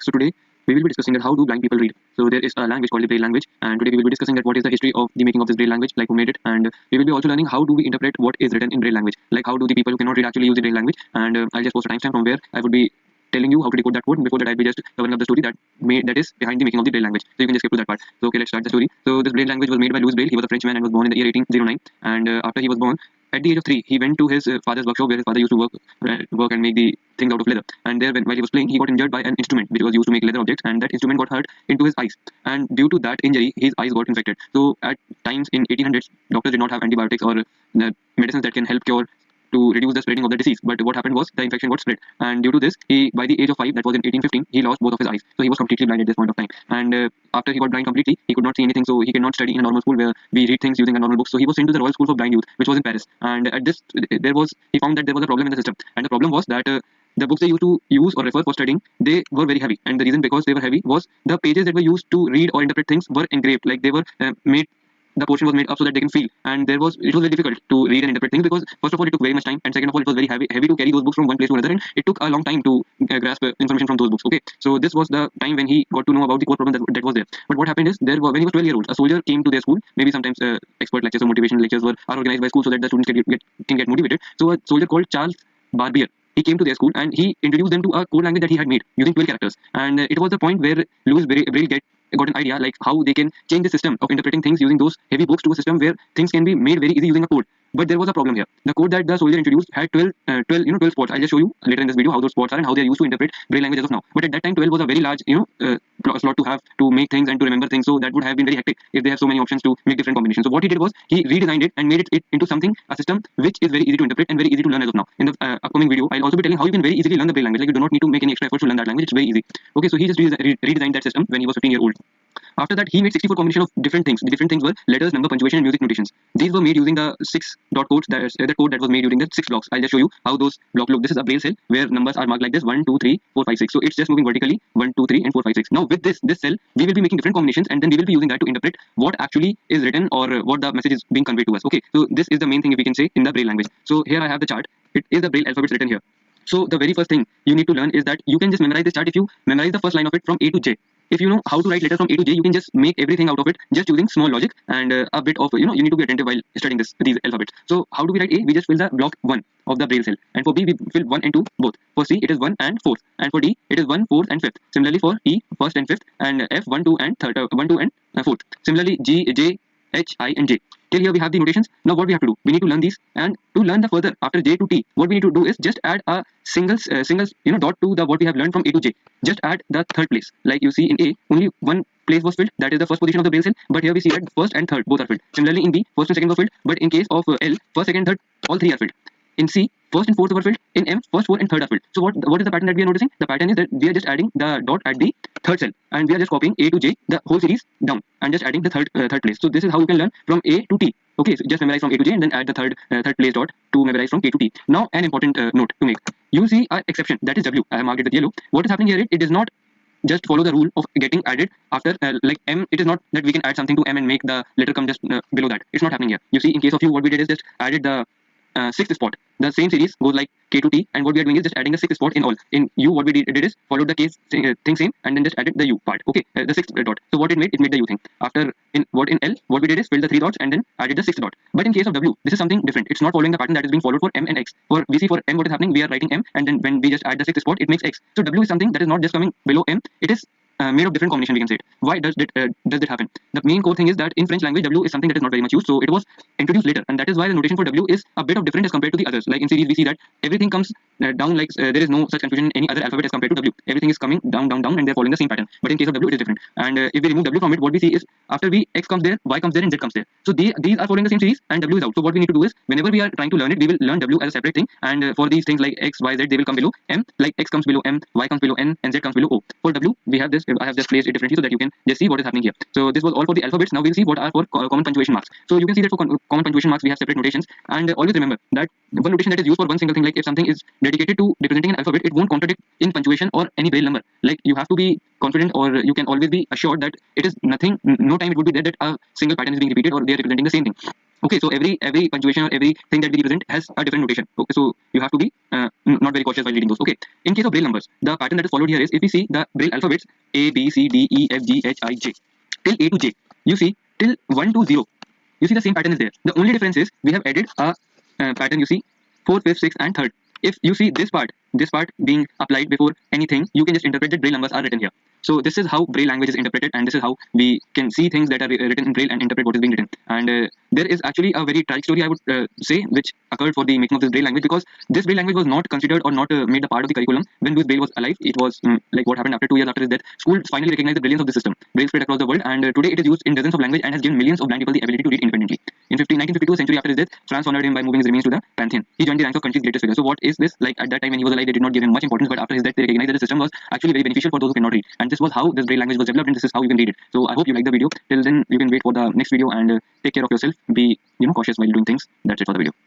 So today we will be discussing that how do blind people read. So there is a language called the Braille language, and today we will be discussing that what is the history of the making of this Braille language, like who made it, and we will be also learning how do we interpret what is written in Braille language, like how do the people who cannot read actually use the Braille language. And I'll just post a timestamp from where I would be telling you how to decode that code. And before that, I'll be just covering up the story that is behind the making of the Braille language. So you can just skip to that part. So okay, let's start the story. So this Braille language was made by Louis Braille. He was a Frenchman and was born in the year 1809. And after he was born, at the age of 3, he went to his father's workshop where his father used to work and make the things out of leather. And there, while he was playing, he got injured by an instrument which was used to make leather objects, and that instrument got hurt into his eyes. And due to that injury, his eyes got infected. So at times in 1800s, doctors did not have antibiotics or the medicines that can help cure to reduce the spreading of the disease. But what happened was the infection got spread, and due to this, he by the age of 5, that was in 1815, he lost both of his eyes. So he was completely blind at this point of time. And after he got blind completely, he could not see anything. So he cannot study in a normal school where we read things using a normal book. So he was sent to the Royal School for Blind Youth, which was in Paris. And at this, he found that there was a problem in the system, and the problem was that. The books they used to use or refer for studying, they were very heavy, and the reason because they were heavy was the pages that were used to read or interpret things were engraved, like they were made, the portion was made up so that they can feel, and it was very difficult to read and interpret things because first of all it took very much time, and second of all it was very heavy to carry those books from one place to another, and it took a long time to grasp information from those books. Okay, so this was the time when he got to know about the core problem that was there. But what happened is when he was 12 years old, a soldier came to their school. Maybe sometimes expert lectures or motivational lectures are organized by school so that the students can get motivated. So a soldier called Charles Barbier, he came to their school and he introduced them to a code language that he had made using 12 characters. And it was the point where Louis Braille got an idea like how they can change the system of interpreting things using those heavy books to a system where things can be made very easy using a code. But there was a problem here. The code that the soldier introduced had 12 spots. I'll just show you later in this video how those spots are and how they are used to interpret Braille language as of now. But at that time, 12 was a very large slot to have to make things and to remember things. So that would have been very hectic if they have so many options to make different combinations. So what he did was he redesigned it and made it into something, a system which is very easy to interpret and very easy to learn as of now. In the upcoming video, I'll also be telling how you can very easily learn the Braille language. Like you do not need to make any extra effort to learn that language. It's very easy. Okay, so he just redesigned that system when he was 15 years old. After that, he made 64 combinations of different things. The different things were letters, number, punctuation, and music notations. These were made using the 6 dot codes, that is the code that was made using the 6 blocks. I'll just show you how those blocks look. This is a Braille cell where numbers are marked like this: 1, 2, 3, 4, 5, 6. So it's just moving vertically: 1, 2, 3, and 4, 5, 6. Now with this cell, we will be making different combinations, and then we will be using that to interpret what actually is written or what the message is being conveyed to us. Okay, so this is the main thing if we can say in the Braille language. So here I have the chart. It is the Braille alphabets written here. So the very first thing you need to learn is that you can just memorize this chart if you memorize the first line of it from A to J. If you know how to write letters from A to J, you can just make everything out of it just using small logic and a bit of, you need to be attentive while studying these alphabets. So how do we write A? We just fill the block 1 of the Braille cell. And for B, we fill 1 and 2 both. For C, it is 1 and 4th. And for D, it is 1, 4th and 5th. Similarly for E, 1st and 5th. And F, 1, 2 and 3rd, 1, 2 and 4th. Similarly, G, J, H, I and J. Till here we have the notations. Now what we have to do? We need to learn these, and to learn the further after J to T, what we need to do is just add a single dot to the what we have learned from A to J. Just add the third place. Like you see in A, only one place was filled. That is the first position of the Braille cell. But here we see that first and third both are filled. Similarly in B, first and second were filled. But in case of L, first, second, third, all three are filled. In C, first and fourth were filled. In M, first, fourth, and third are filled. So what is the pattern that we are noticing? The pattern is that we are just adding the dot at the third cell, and we are just copying A to J, the whole series down, and just adding the third place. So this is how you can learn from A to T. Okay, so just memorize from A to J and then add the third place dot to memorize from K to T. Now an important note to make. You see an exception, that is W. I have marked it with yellow. What is happening here? It does not just follow the rule of getting added after like M. It is not that we can add something to M and make the letter come just below that. It's not happening here. You see, in case of you, what we did is just added the 6th spot. The same series goes like K to T, and what we are doing is just adding a 6th spot in all. In U, what we did is followed the case thing same, and then just added the U part. Okay, the 6th dot. So what it made the U thing. After in L, what we did is fill the 3 dots and then added the 6th dot. But in case of W, this is something different. It's not following the pattern that is being followed for M and X. For we see for M, what is happening? We are writing M, and then when we just add the 6th spot, it makes X. So W is something that is not just coming below M. It is made of different combination, we can say it. Why does it happen? The main core thing is that in French language, W is something that is not very much used, so it was introduced later, and that is why the notation for W is a bit of different as compared to the others. Like in series, we see that everything comes down, like there is no such confusion in any other alphabet as compared to W. Everything is coming down, and they're following the same pattern. But in case of W, it is different. And if we remove W from it, what we see is after X comes there, Y comes there, and Z comes there. So these are following the same series, and W is out. So what we need to do is, whenever we are trying to learn it, we will learn W as a separate thing. And for these things like X, Y, Z, they will come below M. Like X comes below M, Y comes below N, and Z comes below O. For W, we have this. I have just placed it differently so that you can just see what is happening here. So this was all for the alphabets. Now we'll see what are for common punctuation marks. So you can see that for common punctuation marks we have separate notations, and always remember that one notation that is used for one single thing, like if something is dedicated to representing an alphabet, it won't contradict in punctuation or any Braille number. Like you have to be confident, or you can always be assured that it is nothing, no time it would be there that a single pattern is being repeated or they are representing the same thing. Okay, so every punctuation or everything that we represent has a different notation. Okay, so you have to be not very cautious while reading those. Okay, in case of Braille numbers, the pattern that is followed here is, if we see the Braille alphabets A B C D E F G H I J till A to J, you see till 1 to 0, you see the same pattern is there. The only difference is we have added a pattern. You see 4th, 5th, 6th, and 3rd. If you see this part being applied before anything, you can just interpret that Braille numbers are written here. So this is how Braille language is interpreted, and this is how we can see things that are written in Braille and interpret what is being written. And there is actually a very tragic story, I would say, which occurred for the making of this Braille language, because this Braille language was not considered or not made a part of the curriculum when Louis Braille was alive. It was like what happened after 2 years after his death. Schools finally recognized the brilliance of the system. Braille spread across the world, and today it is used in dozens of languages and has given millions of blind people the ability to read independently. In 1952, a century after his death, France honored him by moving his remains to the Pantheon. He joined the ranks of country's greatest figure. So what is this? Like at that time when he was alive, they did not give him much importance, but after his death, they recognized that the system was actually very beneficial for those who cannot read. And this was how this Braille language was developed, and this is how you can read it. So I hope you like the video. Till then, you can wait for the next video, and take care of yourself. Be cautious while doing things. That's it for the video.